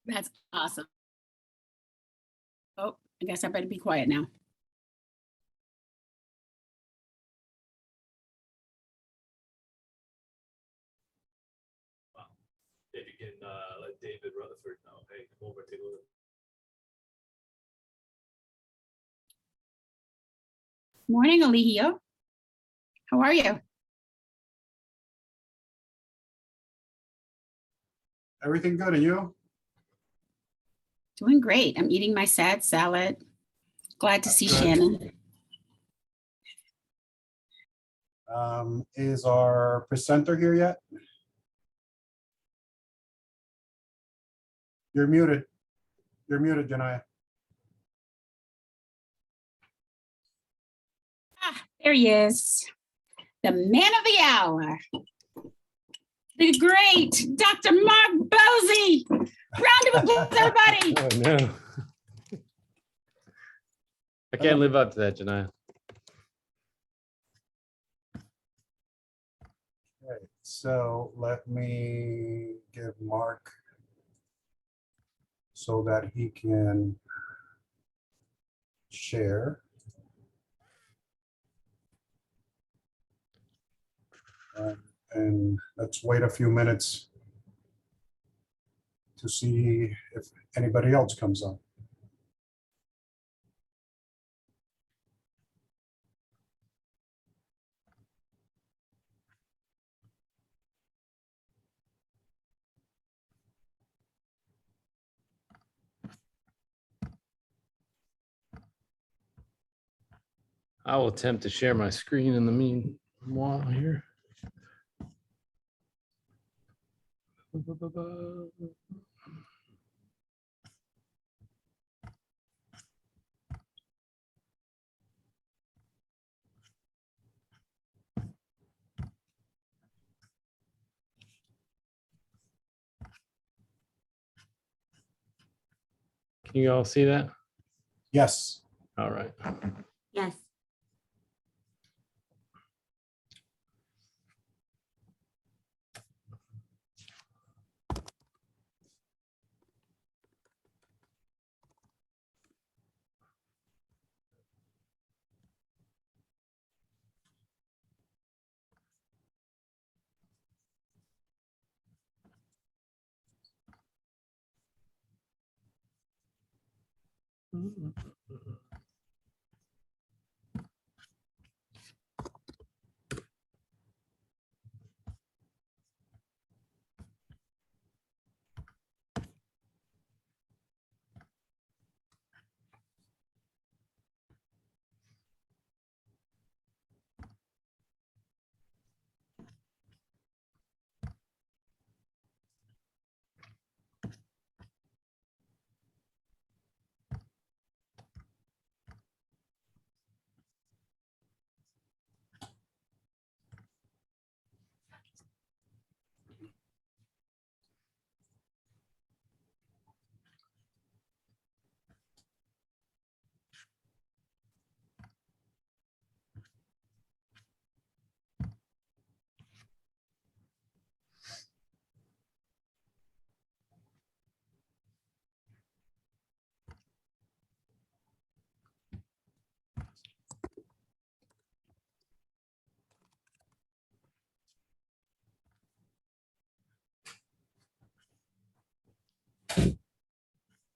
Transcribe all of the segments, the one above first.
That's awesome. Oh, I guess I better be quiet now. If you can let David Rutherford know, hey, come over, take a look. Morning, Alihio. How are you? Everything good, and you? Doing great. I'm eating my sad salad. Glad to see Good. Shannon. Is our presenter here yet? You're muted. You're muted, Janaya. Ah, there he is. The man of the hour. The great Dr. Mark Bosey. Round of applause, everybody. Oh, no. I can't live up to that, Janaya. Okay, so let me give Mark so that he can share. And let's wait a few minutes to see if anybody else comes on. I will attempt to share my screen in the meanwhile here. Can you all see that? Yes. All right. Yes.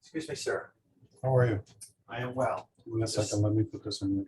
Excuse me, sir. How are you? I am well. Give me a second. Let me put this in.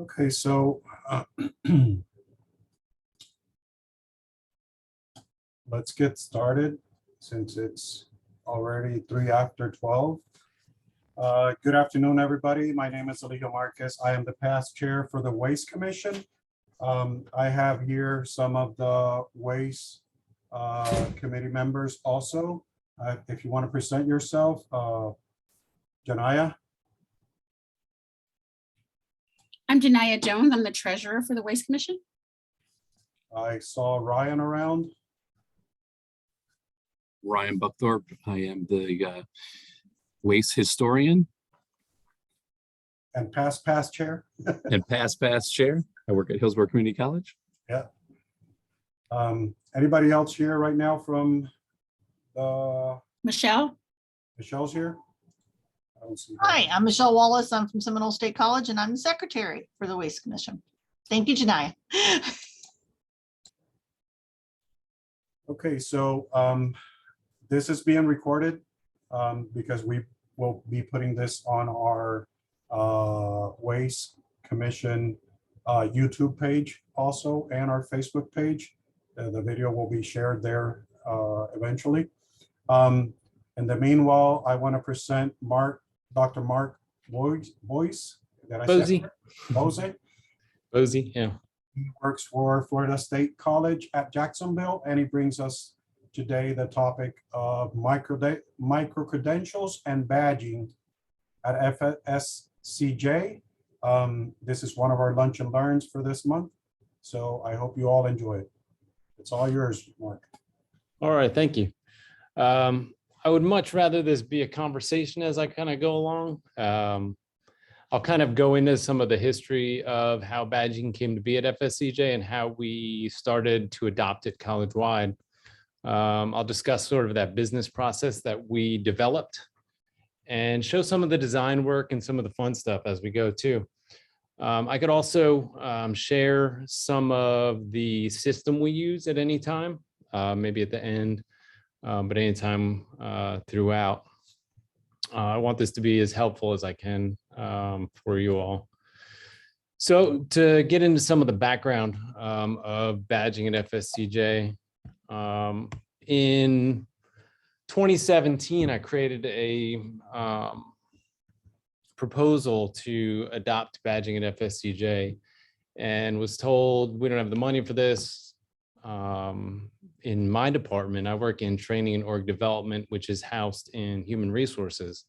Okay, so let's get started since it's already 3 after 12. Good afternoon, everybody. My name is Elijah Marquez. I am the past chair for the WACE Commission. I have here some of the WACE committee members also. If you want to present yourself, Janaya. I'm Janaya Jones. I'm the treasurer for the Waste Commission. I saw Ryan around. Ryan Buckthorpe. I am the WACE historian And past chair. and past chair. I work at Hillsborough Community College. Yeah. Anybody else here right now from Michelle. Michelle's here? I don't see her. Hi, I'm Michelle Wallace. I'm from Seminole State College and I'm the secretary for the Waste Commission. Thank you, Janaya. Okay, so this is being recorded because we will be putting this on our WACE Commission YouTube page also and our Facebook page. The video will be shared there eventually. In the meanwhile, I want to present Dr. Mark Boyce. Did I say Bozy, Bozy? yeah. He works for Florida State College at Jacksonville, and he brings us today the topic of micro credentials and badging at FSCJ. This is one of our lunch and learns for this month, so I hope you all enjoy it. It's all yours, Mark. All right, thank you. I would much rather this be a conversation as I kind of go along. I'll kind of go into some of the history of how badging came to be at FSCJ and how we started to adopt it college-wide. I'll discuss sort of that business process that we developed and show some of the design work and some of the fun stuff as we go too. I could also share some of the system we use at any time, maybe at the end, but anytime throughout. I want this to be as helpful as I can for you all. So to get into some of the background of badging at FSCJ, in 2017, I created a proposal to adopt badging at FSCJ and was told we don't have the money for this. In my department, I work in training and org development, which is housed in human resources,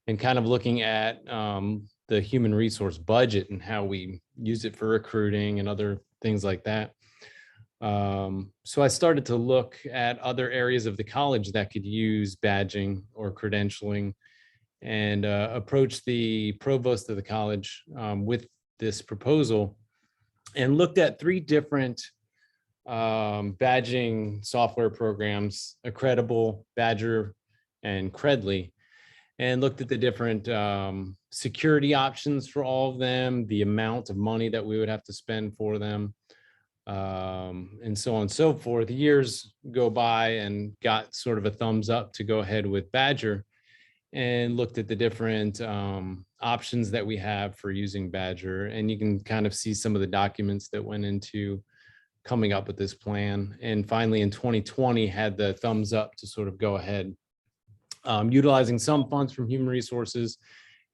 and kind of looking at the human resource budget and how we use it for recruiting and other things like that. So I started to look at other areas of the college that could use badging or credentialing and approached the provost of the college with this proposal and looked at 3 different badging software programs, Accreditable, Badger, and Credly, and looked at the different security options for all of them, the amount of money that we would have to spend for them, and so on and so forth. Years go by and got sort of a thumbs up to go ahead with Badger, and looked at the different options that we have for using Badger. And you can kind of see some of the documents that went into coming up with this plan. And finally in 2020 had the thumbs up to sort of go ahead, utilizing some funds from human resources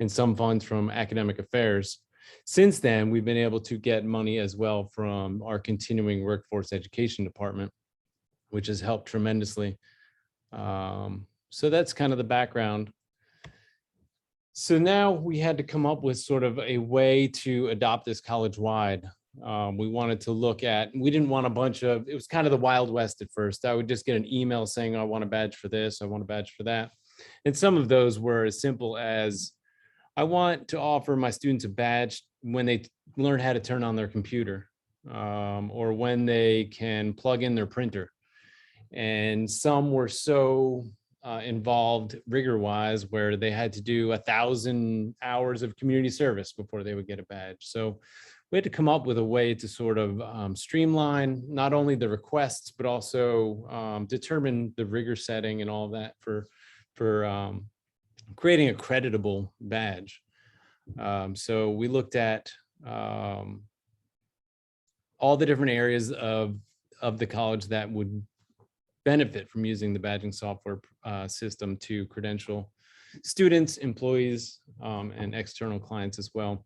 and some funds from academic affairs. Since then, we've been able to get money as well from our continuing workforce education department, which has helped tremendously. So that's kind of the background. So now we had to come up with sort of a way to adopt this college-wide. We wanted to look at, we didn't want a bunch of, it was kind of the Wild West at first. I would just get an email saying, I want a badge for this, I want a badge for that. And some of those were as simple as, I want to offer my students a badge when they learn how to turn on their computer, or when they can plug in their printer. And some were so involved rigor-wise where they had to do 1,000 hours of community service before they would get a badge. So we had to come up with a way to sort of streamline not only the requests, but also determine the rigor setting and all of that for creating a creditable badge. So we looked at all the different areas of the college that would benefit from using the badging software system to credential students, employees, and external clients as well.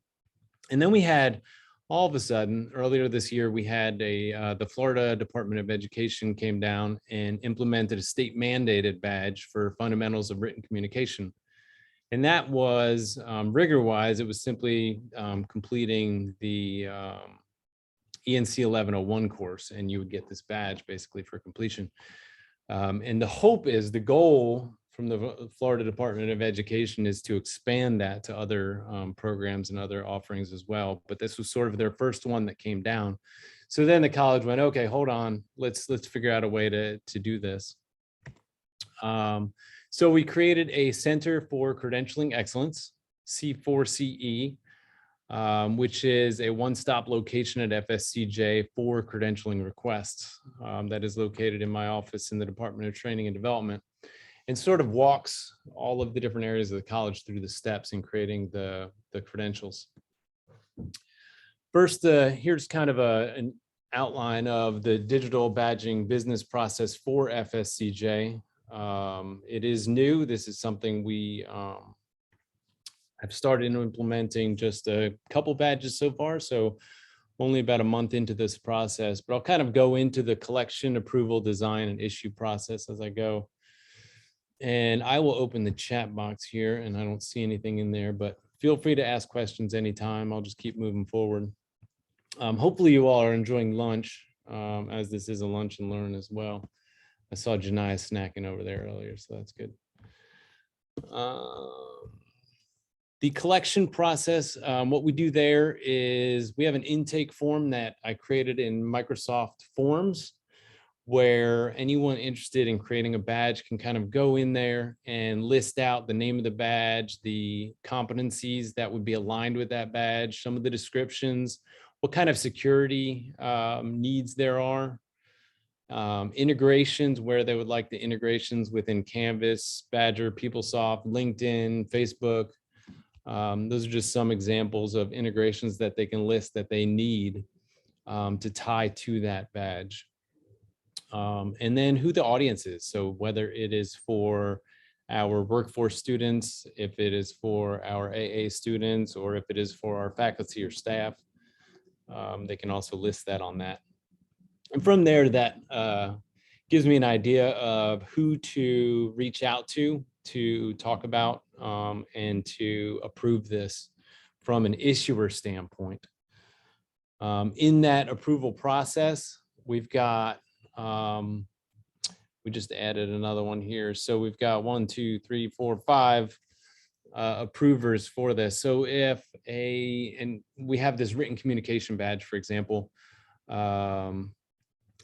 And then we had, all of a sudden, earlier this year, we had the Florida Department of Education came down and implemented a state mandated badge for fundamentals of written communication. And that was rigor-wise, it was simply completing the ENC 1101 course, and you would get this badge basically for completion. And the hope is, the goal from the Florida Department of Education is to expand that to other programs and other offerings as well. But this was sort of their first one that came down. So then the college went, okay, hold on, let's figure out a way to do this. So we created a Center for Credentialing Excellence, C4CE, which is a one-stop location at FSCJ for credentialing requests. That is located in my office in the Department of Training and Development, and sort of walks all of the different areas of the college through the steps in creating the credentials. First, here's kind of an outline of the digital badging business process for FSCJ. It is new. This is something we have started implementing just a couple badges so far, so only about a month into this process, but I'll kind of go into the collection, approval, design, and issue process as I go. And I will open the chat box here, and I don't see anything in there, but feel free to ask questions anytime. I'll just keep moving forward. Hopefully you all are enjoying lunch, as this is a lunch and learn as well. I saw Janiyah snacking over there earlier, so that's good. The collection process, what we do there is we have an intake form that I created in Microsoft Forms, where anyone interested in creating a badge can kind of go in there and list out the name of the badge, the competencies that would be aligned with that badge, some of the descriptions, what kind of security needs there are, integrations, where they would like the integrations within Canvas, Badger, PeopleSoft, LinkedIn, Facebook. Those are just some examples of integrations that they can list that they need to tie to that badge. And then who the audience is. So whether it is for our workforce students, if it is for our AA students, or if it is for our faculty or staff, they can also list that on that. And from there, that gives me an idea of who to reach out to talk about and to approve this from an issuer standpoint. In that approval process, we've got, we just added another one here. So we've got 1, 2, 3, 4, 5 approvers for this. So if and we have this written communication badge, for example,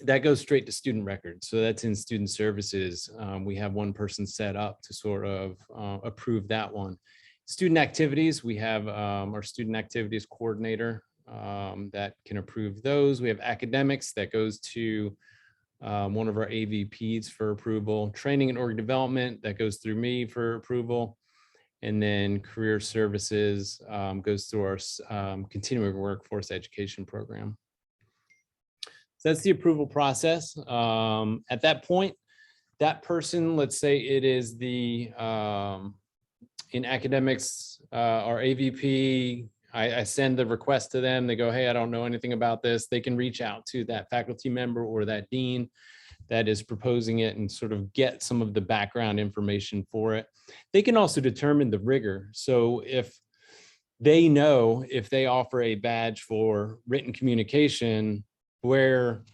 that goes straight to student records. So that's in student services. We have one person set up to sort of approve that one. Student activities, we have our student activities coordinator that can approve those. We have academics that goes to one of our AVPs for approval. Training and org development, that goes through me for approval. And then career services goes through our continuing workforce education program. So that's the approval process. At that point, that person, let's say it is the, in academics, our AVP, I send the request to them. They go, hey, I don't know anything about this. They can reach out to that faculty member or that dean that is proposing it and sort of get some of the background information for it. They can also determine the rigor. So if they know, if they offer a badge for written communication, where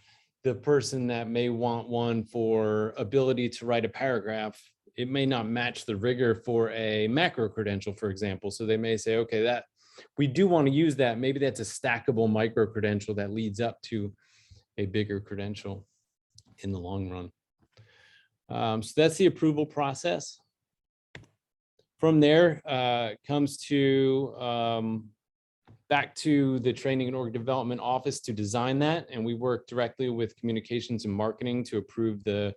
the person that may want one for ability to write a paragraph, it may not match the rigor for a macro credential, for example. So they may say, okay, that we do want to use that. Maybe that's a stackable micro credential that leads up to a bigger credential in the long run. So that's the approval process. From there comes to back to the training and org development office to design that. And we work directly with communications and marketing to approve the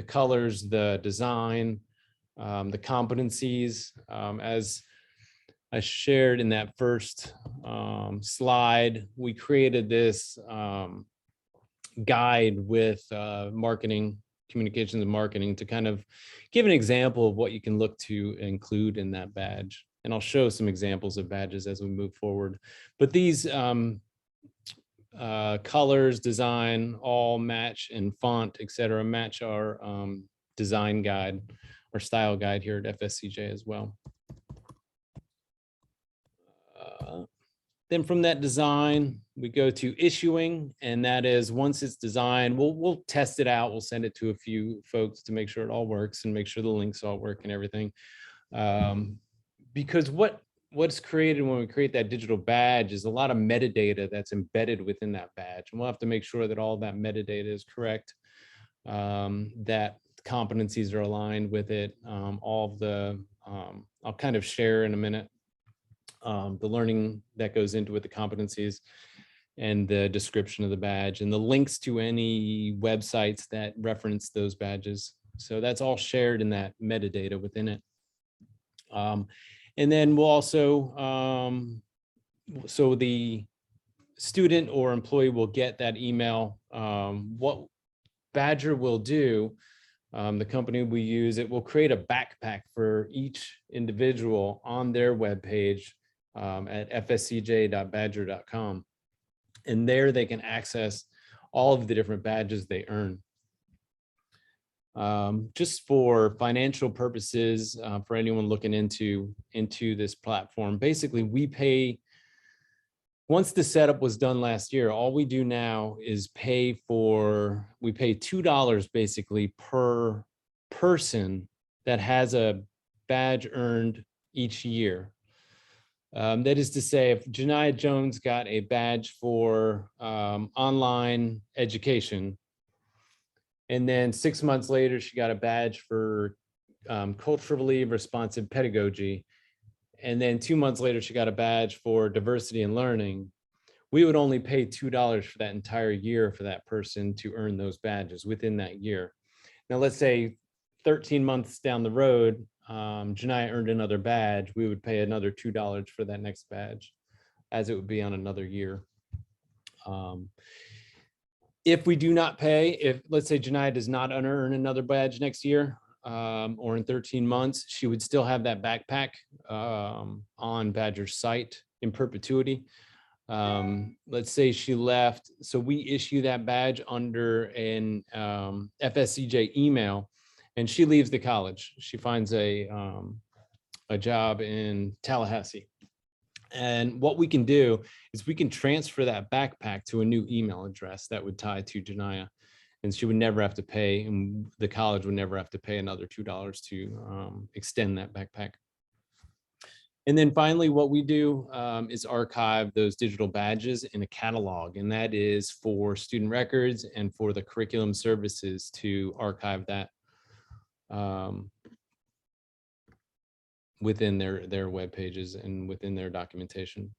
colors, the design, the competencies. As I shared in that first slide, we created this guide with marketing, communications and marketing to kind of give an example of what you can look to include in that badge. And I'll show some examples of badges as we move forward. But these colors, design, all match, and font, etc., match our design guide or style guide here at FSCJ as well. Then from that design, we go to issuing, and that is once it's designed, we'll test it out. We'll send it to a few folks to make sure it all works and make sure the links all work and everything. Because what's created when we create that digital badge is a lot of metadata that's embedded within that badge. And we'll have to make sure that all that metadata is correct, that competencies are aligned with it. All of the, I'll kind of share in a minute, the learning that goes into it, the competencies, and the description of the badge, and the links to any websites that reference those badges. So that's all shared in that metadata within it. And then we'll also, so the student or employee will get that email. What Badger will do, the company we use, it will create a backpack for each individual on their webpage at fscj.badger.com. And there they can access all of the different badges they earn. Just for financial purposes, for anyone looking into this platform, basically we pay, once the setup was done last year, all we do now is we pay $2 basically per person that has a badge earned each year. That is to say, if Janiyah Jones got a badge for online education, and then 6 months later, she got a badge for culturally responsive pedagogy, and then 2 months later, she got a badge for diversity and learning, we would only pay $2 for that entire year for that person to earn those badges within that year. Now, let's say 13 months down the road, Janiyah earned another badge, we would pay another $2 for that next badge, as it would be on another year. If we do not pay, if let's say Janiyah does not earn another badge next year, or in 13 months, she would still have that backpack on Badger's site in perpetuity. Let's say she left, so we issue that badge under an FSCJ email, and she leaves the college. She finds a job in Tallahassee. And what we can do is we can transfer that backpack to a new email address that would tie to Janiyah, and she would never have to pay, and the college would never have to pay another $2 to extend that backpack. And then finally, what we do is archive those digital badges in a catalog, and that is for student records and for the curriculum services to archive that within their web pages and within their documentation.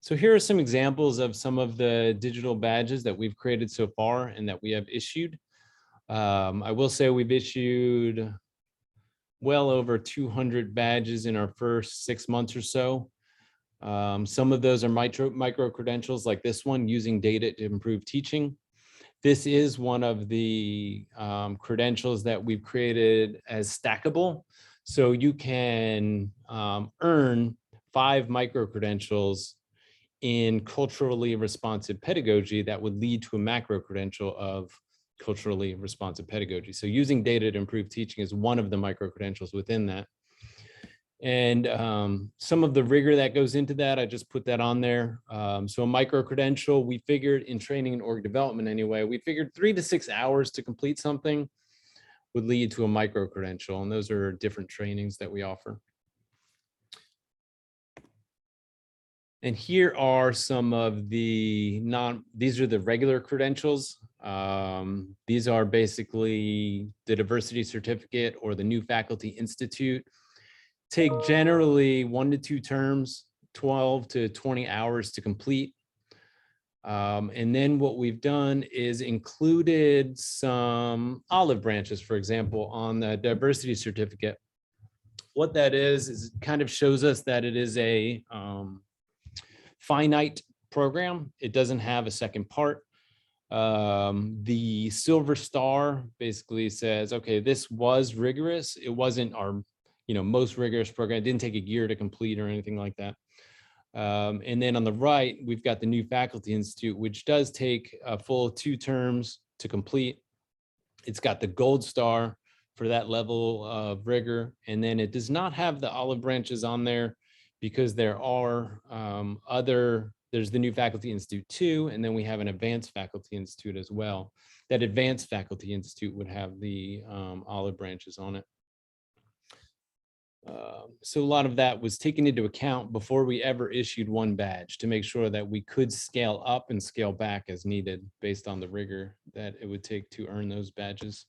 So here are some examples of some of the digital badges that we've created so far and that we have issued. I will say we've issued well over 200 badges in our first 6 months or so. Some of those are micro credentials like this one, using data to improve teaching. This is one of the credentials that we've created as stackable. So you can earn 5 micro credentials in culturally responsive pedagogy that would lead to a macro credential of culturally responsive pedagogy. So using data to improve teaching is one of the micro credentials within that. And some of the rigor that goes into that, I just put that on there. So a micro credential, we figured in training and org development anyway, we figured 3 to 6 hours to complete something would lead to a micro credential. And those are different trainings that we offer. And here are some of the these are the regular credentials. These are basically the diversity certificate or the new faculty institute. Take generally 1 to 2 terms, 12 to 20 hours to complete. And then what we've done is included some olive branches, for example, on the diversity certificate. What that is it kind of shows us that it is a finite program. It doesn't have a second part. The silver star basically says, okay, this was rigorous. It wasn't our, most rigorous program. It didn't take a year to complete or anything like that. And then on the right, we've got the new Faculty Institute, which does take a full 2 terms to complete. It's got the gold star for that level of rigor. And then it does not have the olive branches on there because there are there's the new Faculty Institute 2, and then we have an advanced Faculty Institute as well. That advanced Faculty Institute would have the olive branches on it. So a lot of that was taken into account before we ever issued one badge to make sure that we could scale up and scale back as needed based on the rigor that it would take to earn those badges.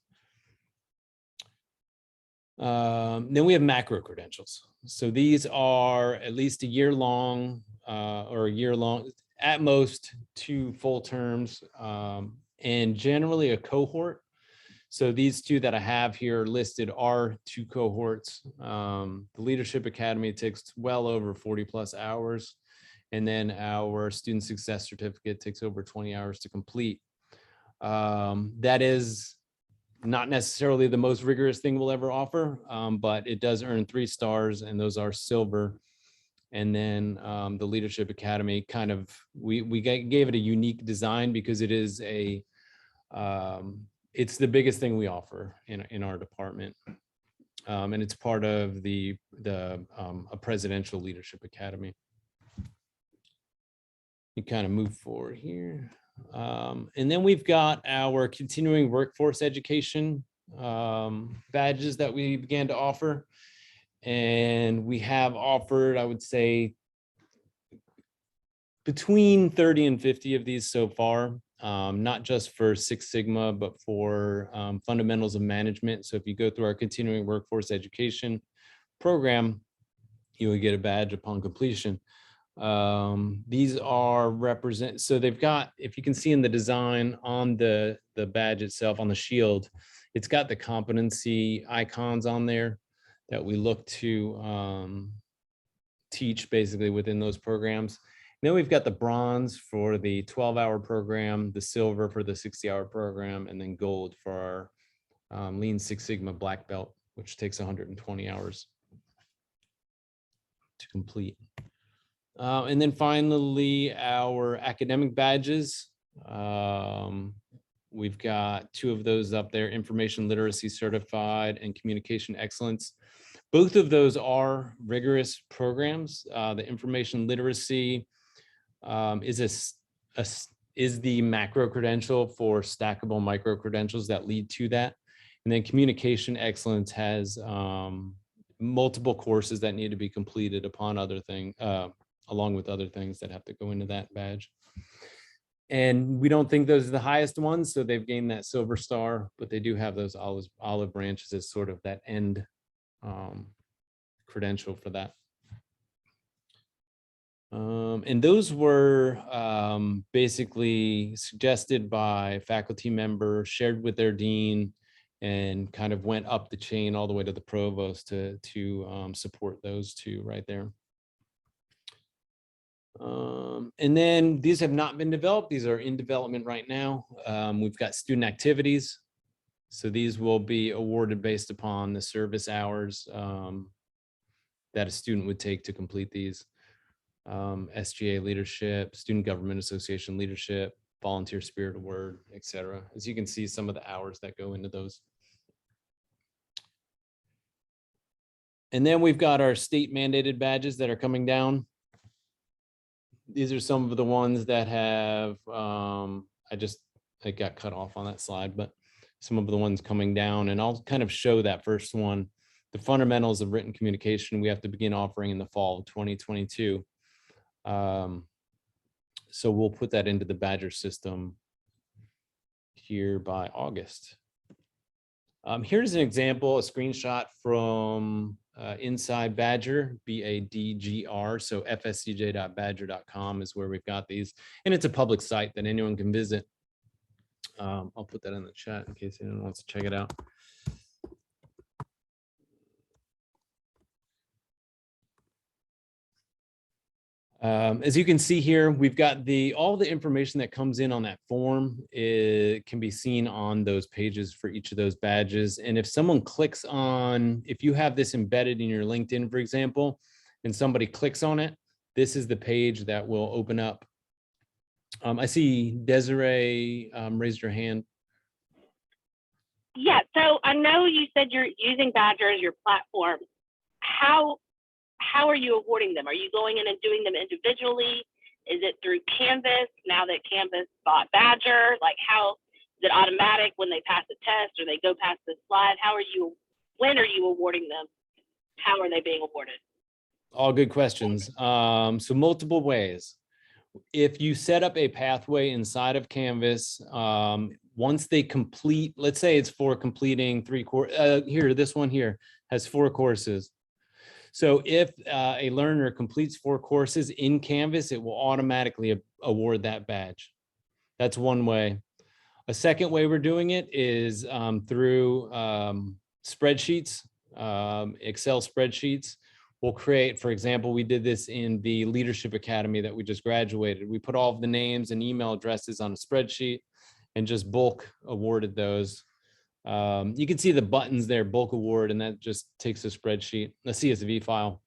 Then we have macro credentials. So these are at least a year long or a year long, at most 2 full terms, and generally a cohort. So these 2 that I have here listed are 2 cohorts. The Leadership Academy takes well over 40+ hours. And then our Student Success Certificate takes over 20 hours to complete. That is not necessarily the most rigorous thing we'll ever offer, but it does earn 3 stars, and those are silver. And then the Leadership Academy kind of, we gave it a unique design because it is it's the biggest thing we offer in our department. And it's part of a presidential Leadership Academy. You kind of move forward here. And then we've got our continuing workforce education badges that we began to offer. And we have offered, I would say, between 30 and 50 of these so far, not just for Six Sigma, but for fundamentals of management. So if you go through our continuing workforce education program, you will get a badge upon completion. These are so they've got, if you can see in the design on the badge itself, on the shield, it's got the competency icons on there that we look to teach basically within those programs. And then we've got the bronze for the 12-hour program, the silver for the 60-hour program, and then gold for our Lean Six Sigma black belt, which takes 120 hours to complete. And then finally, our academic badges. We've got 2 of those up there, Information Literacy Certified and Communication Excellence. Both of those are rigorous programs. The Information Literacy is the macro credential for stackable micro credentials that lead to that. And then Communication Excellence has multiple courses that need to be completed upon along with other things that have to go into that badge. And we don't think those are the highest ones, so they've gained that silver star, but they do have those olive branches as sort of that end credential for that. And those were basically suggested by faculty members, shared with their dean, and kind of went up the chain all the way to the provost to support those 2 right there. And then these have not been developed. These are in development right now. We've got student activities. So these will be awarded based upon the service hours that a student would take to complete these. SGA leadership, Student Government Association leadership, volunteer spirit award, etc. As you can see, some of the hours that go into those. And then we've got our state mandated badges that are coming down. These are some of the ones that have, I got cut off on that slide, but some of the ones coming down, and I'll kind of show that first one. The fundamentals of written communication we have to begin offering in the fall of 2022. So we'll put that into the badger system here by August. Here's an example, a screenshot from Inside Badger, BADGR. So fscj.badger.com is where we've got these, and it's a public site that anyone can visit. I'll put that in the chat in case anyone wants to check it out. As you can see here, we've got all the information that comes in on that form. It can be seen on those pages for each of those badges. And if someone clicks on, if you have this embedded in your LinkedIn, for example, and somebody clicks on it, this is the page that will open up. I see Desiree raised her hand. Yeah, so I know you said you're using Badger as your platform. How are you awarding them? Are you going in and doing them individually? Is it through Canvas now that Canvas bought Badger? Like, how is it automatic when they pass a test or they go past the slide? When are you awarding them? How are they being awarded? All good questions. So multiple ways. If you set up a pathway inside of Canvas, once they complete, let's say it's for completing 3 courses, here, this one here has 4 courses. So if a learner completes 4 courses in Canvas, it will automatically award that badge. That's one way. A second way we're doing it is through spreadsheets, Excel spreadsheets. We'll create, for example, we did this in the Leadership Academy that we just graduated. We put all of the names and email addresses on a spreadsheet and just bulk awarded those. You can see the buttons there, bulk award, and that just takes a spreadsheet, a CSV file.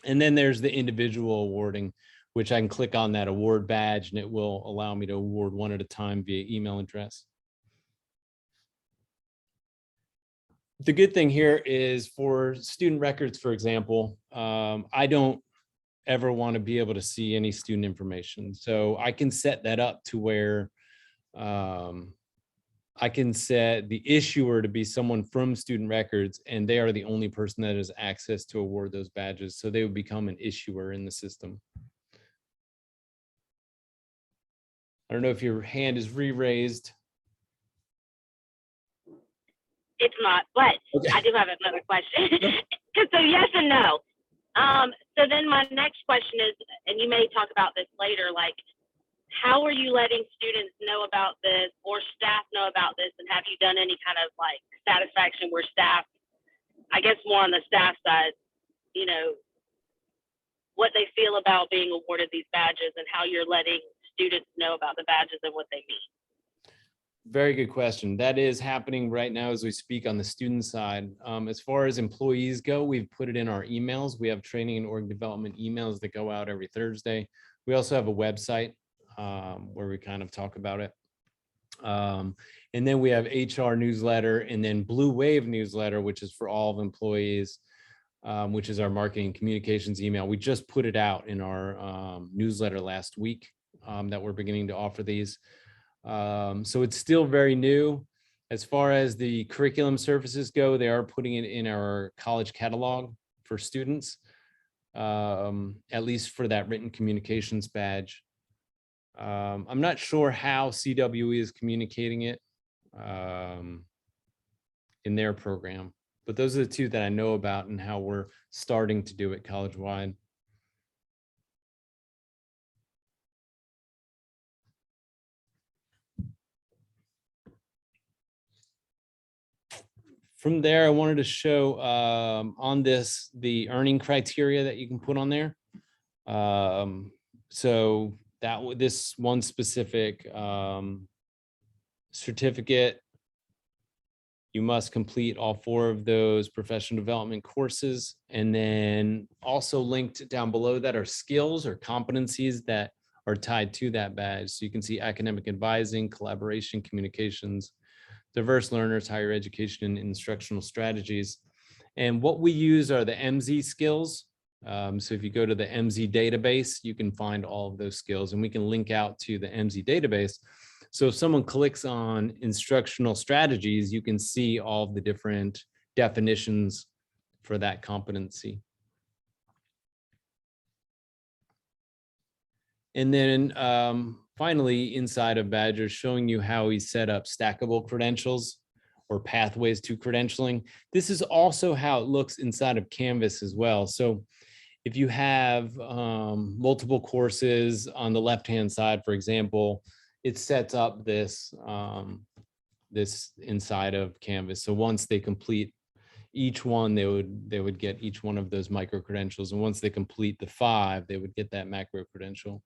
And then there's the individual awarding, which I can click on that award badge and it will allow me to award one at a time via email address. The good thing here is for student records, for example, I don't ever want to be able to see any student information. So I can set that up to where I can set the issuer to be someone from student records, and they are the only person that has access to award those badges. So they would become an issuer in the system. I don't know if your hand is re-raised. It's not, but Okay. I do have another question. So yes and no. So then my next question is, and you may talk about this later, like, how are you letting students know about this or staff know about this? And have you done any kind of like satisfaction where staff, I guess more on the staff side, you know, what they feel about being awarded these badges and how you're letting students know about the badges and what they mean? Very good question. That is happening right now as we speak on the student side. As far as employees go, we've put it in our emails. We have training and org development emails that go out every Thursday. We also have a website where we kind of talk about it. And then we have HR newsletter and then Blue Wave newsletter, which is for all of employees, which is our marketing communications email. We just put it out in our newsletter last week that we're beginning to offer these. So it's still very new. As far as the curriculum services go, they are putting it in our college catalog for students, at least for that written communications badge. I'm not sure how CWE is communicating it in their program, but those are the two that I know about and how we're starting to do it college-wide. From there, I wanted to show on this, the earning criteria that you can put on there. So this one specific certificate, you must complete all 4 of those professional development courses. And then also linked down below that are skills or competencies that are tied to that badge. So you can see academic advising, collaboration, communications, diverse learners, higher education, and instructional strategies. And what we use are the MZ skills. So if you go to the MZ database, you can find all of those skills and we can link out to the MZ database. So if someone clicks on instructional strategies, you can see all of the different definitions for that competency. And then finally, inside of Badger, showing you how we set up stackable credentials or pathways to credentialing. This is also how it looks inside of Canvas as well. So if you have multiple courses on the left-hand side, for example, it sets up this, this inside of Canvas. So once they complete each one, they would get each one of those micro credentials. And once they complete the 5, they would get that macro credential.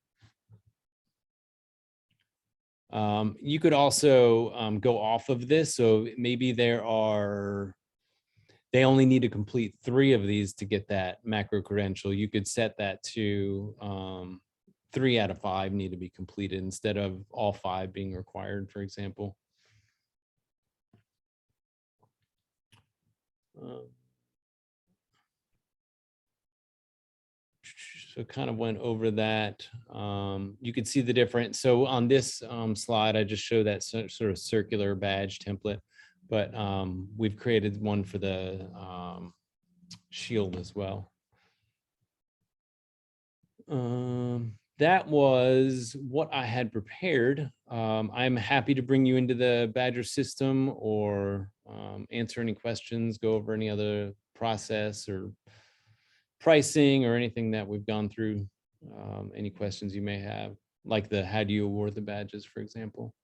You could also go off of this. So maybe they only need to complete 3 of these to get that macro credential. You could set that to 3 out of 5 need to be completed instead of all 5 being required, for example. So kind of went over that. You could see the difference. So on this slide, I just show that sort of circular badge template, but we've created one for the shield as well. That was what I had prepared. I'm happy to bring you into the Badger system or answer any questions, go over any other process or pricing or anything that we've gone through. Any questions you may have, like the how do you award the badges, for example.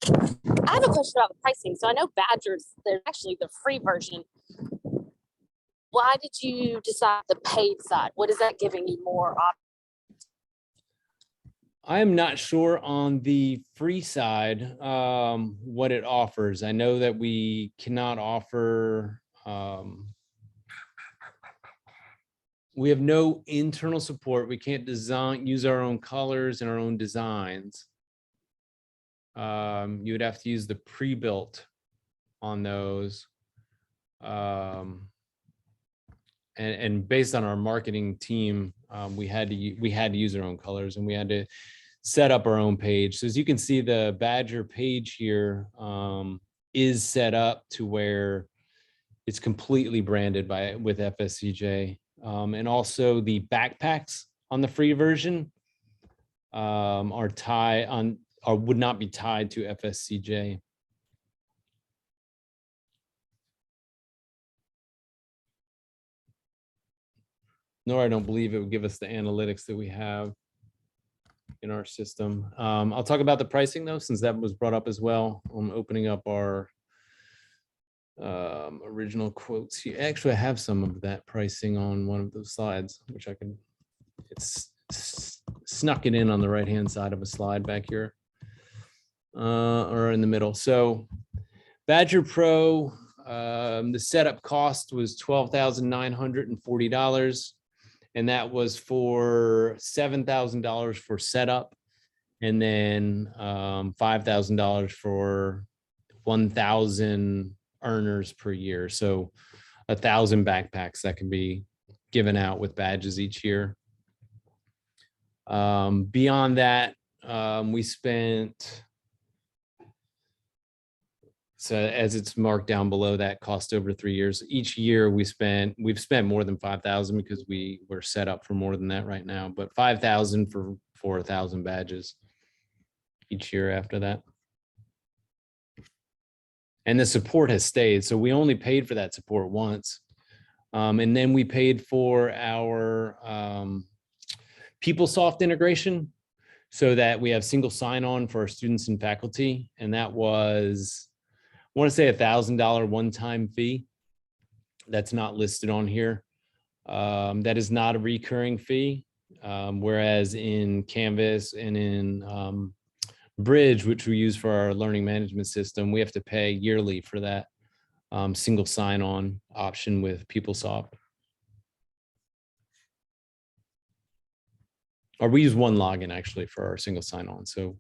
I have a question about the pricing. So I know Badgers, they're actually the free version. Why did you decide the paid side? What is that giving you more options? I am not sure on the free side what it offers. I know that we cannot offer, we have no internal support. We can't use our own colors and our own designs. You would have to use the pre-built on those. And based on our marketing team, we had to use our own colors, and we had to set up our own page. So as you can see, the Badger page here is set up to where it's completely branded with FSCJ, and also the backpacks on the free version would not be tied to FSCJ. Nor I don't believe it would give us the analytics that we have in our system. I'll talk about the pricing though, since that was brought up as well. I'm opening up our original quotes here. Actually, I have some of that pricing on one of those slides, which I can, it's snuck it in on the right-hand side of a slide back here, or in the middle. So Badger Pro, the setup cost was $12,940. And that was for $7,000 for setup, and then $5,000 for 1,000 earners per year. So 1,000 backpacks that can be given out with badges each year. Beyond that, we spent, so as it's marked down below, that cost over 3 years. Each year we've spent more than 5,000 because we were set up for more than that right now, but 5,000 for 4,000 badges each year after that. And the support has stayed. So we only paid for that support once. And then we paid for our PeopleSoft integration so that we have single sign-on for our students and faculty. And that was, I want to say $1,000 one-time fee. That's not listed on here. That is not a recurring fee. Whereas in Canvas and in Bridge, which we use for our learning management system, we have to pay yearly for that single sign-on option with PeopleSoft. Or we use one login actually for our single sign-on. So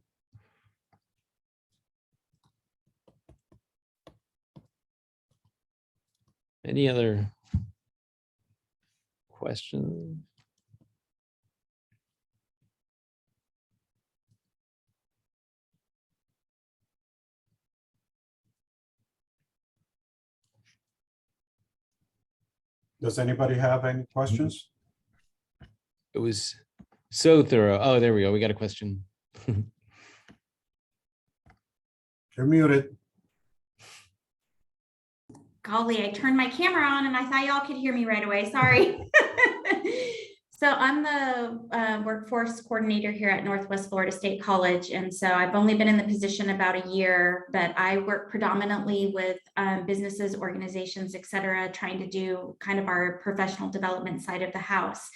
any other questions? Does anybody have any questions? It was so thorough. Oh, there we go. We got a question. You're muted. Golly, I turned my camera on and I thought y'all could hear me right away. Sorry. So I'm the workforce coordinator here at Northwest Florida State College. And so I've only been in the position about a year, but I work predominantly with businesses, organizations, et cetera, trying to do kind of our professional development side of the house.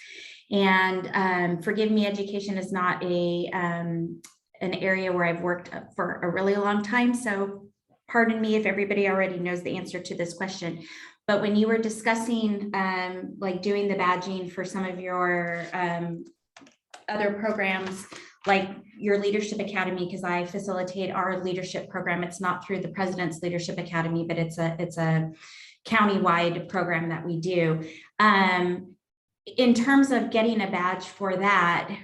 And forgive me, education is not an area where I've worked for a really long time. So pardon me if everybody already knows the answer to this question. But when you were discussing like doing the badging for some of your other programs, like your Leadership Academy, because I facilitate our leadership program. It's not through the President's Leadership Academy, but it's a county-wide program that we do. In terms of getting a badge for that,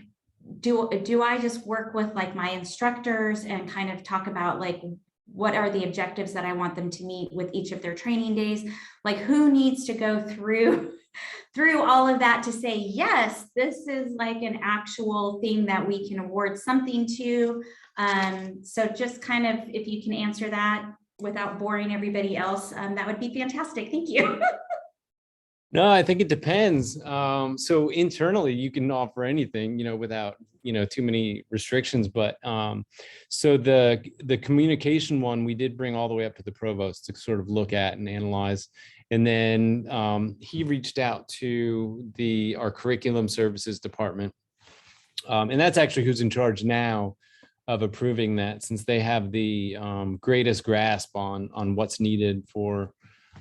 do I just work with like my instructors and kind of talk about like what are the objectives that I want them to meet with each of their training days? Like who needs to go through all of that to say, yes, this is like an actual thing that we can award something to. So just kind of, if you can answer that without boring everybody else, that would be fantastic. Thank you. No, I think it depends. So internally, you can offer anything, without, too many restrictions. But so the communication one, we did bring all the way up to the provost to sort of look at and analyze. And then he reached out to our curriculum services department. And that's actually who's in charge now of approving that, since they have the greatest grasp on what's needed for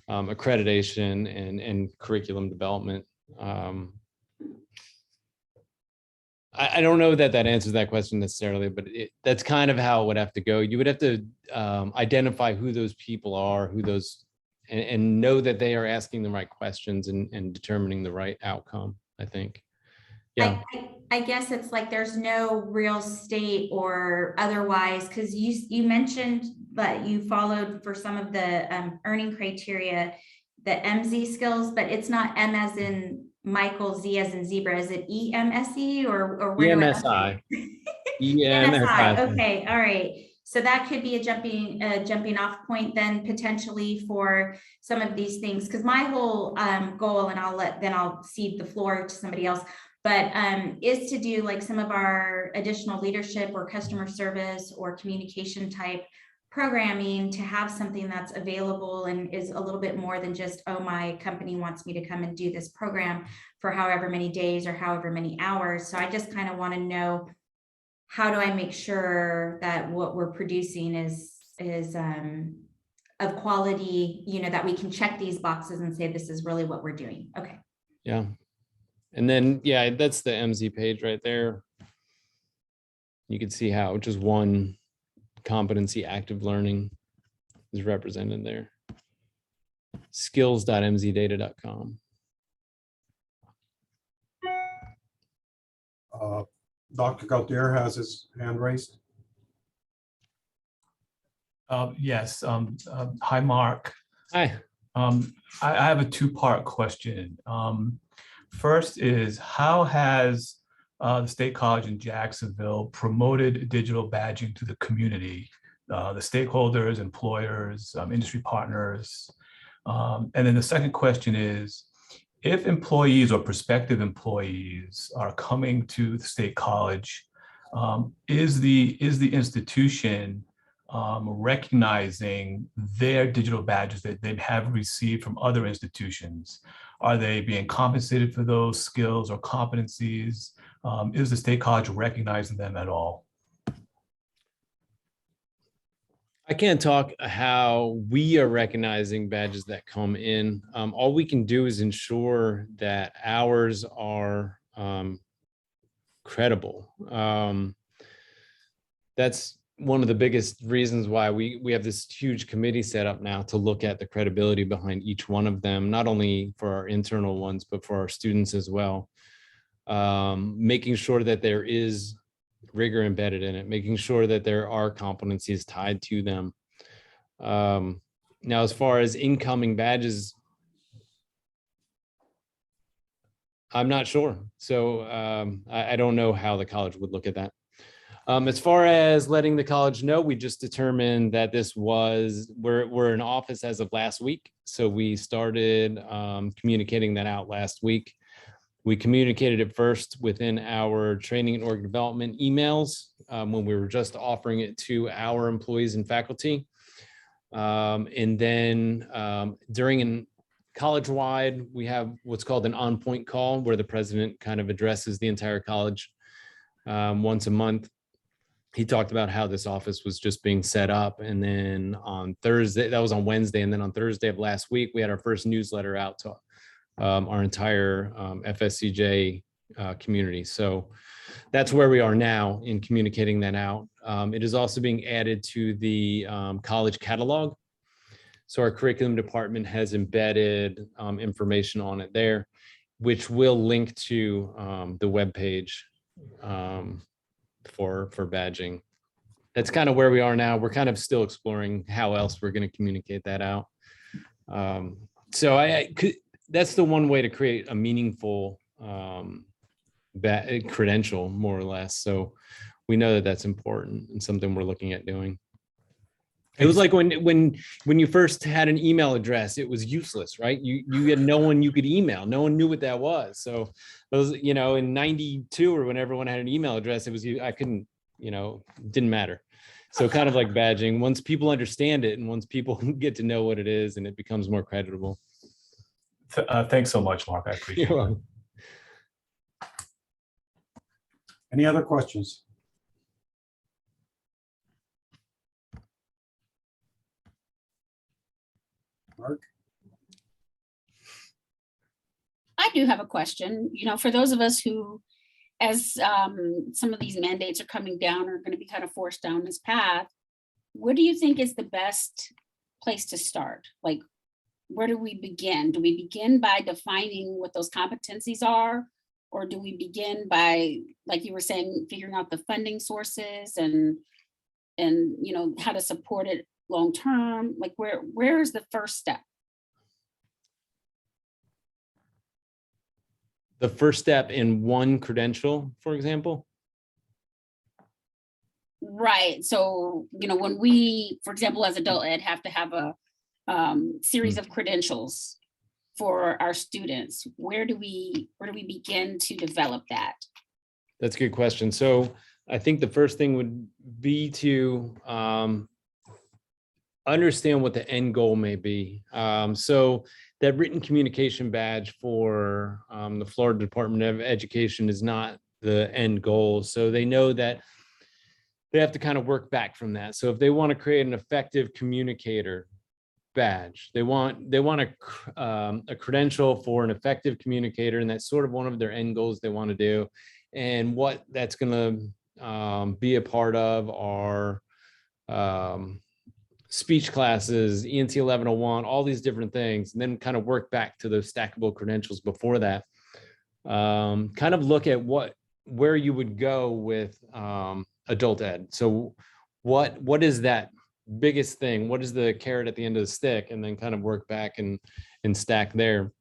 accreditation and curriculum development. I don't know that answers that question necessarily, but that's kind of how it would have to go. You would have to identify who those people are, and know that they are asking the right questions and determining the right outcome, I think. Yeah. I guess it's like there's no real state or otherwise, because you mentioned that you followed for some of the earning criteria, the MZ skills, but it's not M as in Michael, Z as in zebra. Is it EMSE or where EMSI. EMSI. Okay, all right. So that could be a jumping off point then potentially for some of these things, because my whole goal, and I'll cede the floor to somebody else, but is to do like some of our additional leadership or customer service or communication type programming, to have something that's available and is a little bit more than just, oh, my company wants me to come and do this program for however many days or however many hours. So I just kind of want to know, how do I make sure that what we're producing is of quality, that we can check these boxes and say, this is really what we're doing. Okay. Yeah. And then, yeah, that's the MZ page right there. You can see how just one competency active learning is represented there. skills.mzdata.com. Dr. Gautier has his hand raised. Yes. Hi, Mark. Hi. I have a two-part question. First is, how has the State College in Jacksonville promoted digital badging to the community, the stakeholders, employers, industry partners? And then the second question is, if employees or prospective employees are coming to the State College, is the institution recognizing their digital badges that they have received from other institutions? Are they being compensated for those skills or competencies? Is the State College recognizing them at all? I can't talk how we are recognizing badges that come in. All we can do is ensure that ours are credible. That's one of the biggest reasons why we have this huge committee set up now to look at the credibility behind each one of them, not only for our internal ones, but for our students as well. Making sure that there is rigor embedded in it, making sure that there are competencies tied to them. Now, as far as incoming badges, I'm not sure. So I don't know how the college would look at that. As far as letting the college know, we just determined that we're in office as of last week. So we started communicating that out last week. We communicated it first within our training and org development emails when we were just offering it to our employees and faculty. And then during an college-wide, we have what's called an on-point call where the president kind of addresses the entire college once a month. He talked about how this office was just being set up. And then on Thursday, that was on Wednesday. And then on Thursday of last week, we had our first newsletter out to our entire FSCJ community. So that's where we are now in communicating that out. It is also being added to the college catalog. So our curriculum department has embedded information on it there, which will link to the webpage for badging. That's kind of where we are now. We're kind of still exploring how else we're going to communicate that out. So that's the one way to create a meaningful credential, more or less. So we know that that's important and something we're looking at doing. It was like when you first had an email address, it was useless, right? You had no one you could email. No one knew what that was. So those, in 92 or when everyone had an email address, it was I couldn't, didn't matter. So kind of like badging, once people understand it and once people get to know what it is and it becomes more creditable. Thanks so much, Mark. I appreciate it. Any other questions? Mark? I do have a question. For those of us who, as some of these mandates are coming down, are going to be kind of forced down this path, what do you think is the best place to start? Like, where do we begin? Do we begin by defining what those competencies are? Or do we begin by, like you were saying, figuring out the funding sources and how to support it long term? Like, where is the first step? The first step in one credential, for example? Right. So, when we, for example, as adult ed, have to have a series of credentials for our students, where do we begin to develop that? That's a good question. So I think the first thing would be to understand what the end goal may be. So that written communication badge for the Florida Department of Education is not the end goal. So they know that they have to kind of work back from that. So if they want to create an effective communicator badge, they want a credential for an effective communicator, and that's sort of one of their end goals they want to do. And what that's going to be a part of are speech classes, ENT 1101, all these different things, and then kind of work back to those stackable credentials before that. Kind of look at where you would go with adult ed. So what is that biggest thing? What is the carrot at the end of the stick? And then kind of work back and stack there.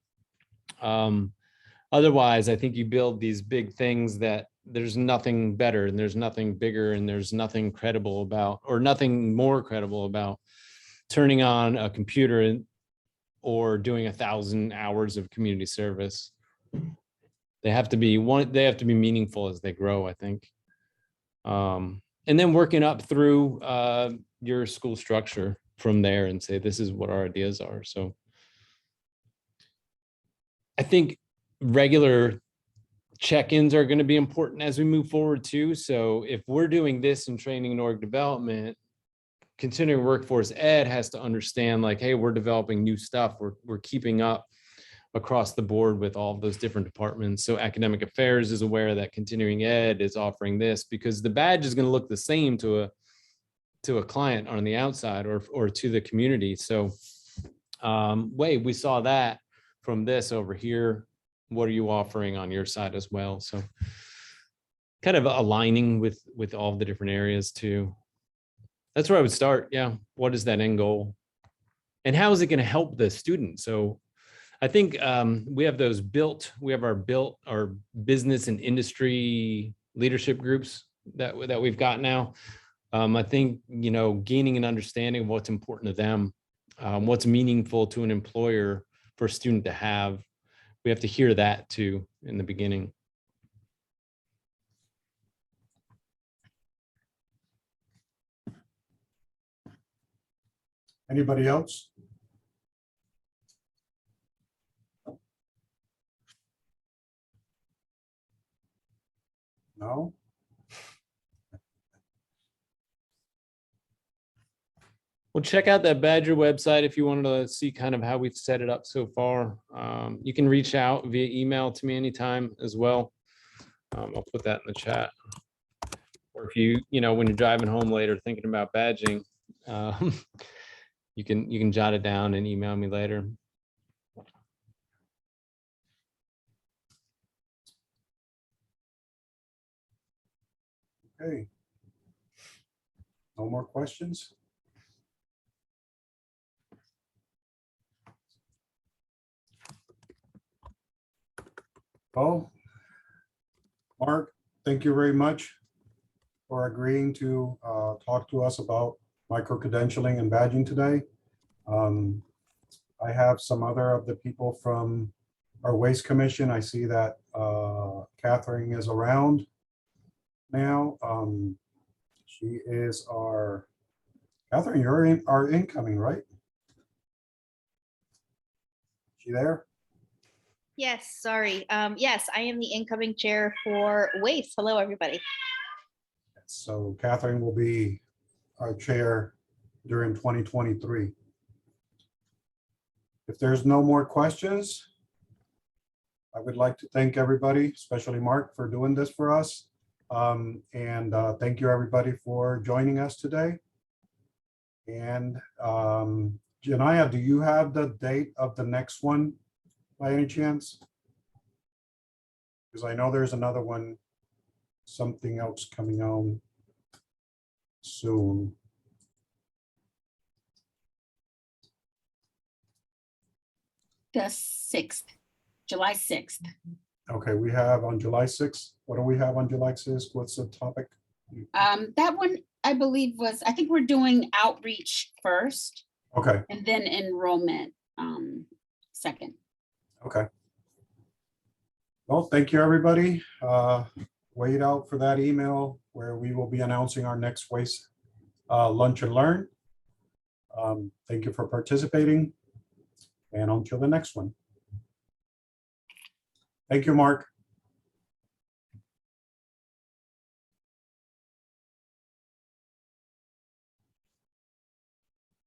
Otherwise, I think you build these big things that there's nothing better and there's nothing bigger and there's nothing credible about, or nothing more credible about turning on a computer or doing 1,000 hours of community service. They have to be meaningful as they grow, I think. And then working up through your school structure from there and say, this is what our ideas are. So I think regular check-ins are going to be important as we move forward too. So if we're doing this in training and org development, continuing workforce ed has to understand, like, hey, we're developing new stuff. We're keeping up across the board with all of those different departments. So academic affairs is aware that continuing ed is offering this, because the badge is going to look the same to a client on the outside or to the community. So we saw that from this over here. What are you offering on your side as well? So kind of aligning with all the different areas too. That's where I would start. Yeah. What is that end goal? And how is it going to help the student? So I think we have our business and industry leadership groups that we've got now. I think, gaining an understanding of what's important to them, what's meaningful to an employer for a student to have, we have to hear that too in the beginning. Anybody else? No? Well, check out that Badger website if you wanted to see kind of how we've set it up so far. You can reach out via email to me anytime as well. I'll put that in the chat. Or if you know, when you're driving home later thinking about badging, you can jot it down and email me later. Okay. No more questions? Well, Mark, thank you very much for agreeing to talk to us about micro-credentialing and badging today. I have some other of the people from our WACE Commission. I see that Catherine is around now. She is Catherine, you're our incoming, right? She there? Yes, sorry. Yes, I am the incoming chair for WACE. Hello, everybody. So Catherine will be our chair during 2023. If there's no more questions, I would like to thank everybody, especially Mark, for doing this for us. Thank you, everybody, for joining us today. And Janaya, do you have the date of the next one by any chance? Because I know there's another one, something else coming on soon. The 6th, July 6th. Okay, we have on July 6th. What do we have on July 6th? What's the topic? That one, I believe I think we're doing outreach first Okay, and then enrollment second. okay. Well, thank you, everybody. Wait out for that email where we will be announcing our next WACE Lunch and Learn. Thank you for participating. And until the next one. Thank you, Mark.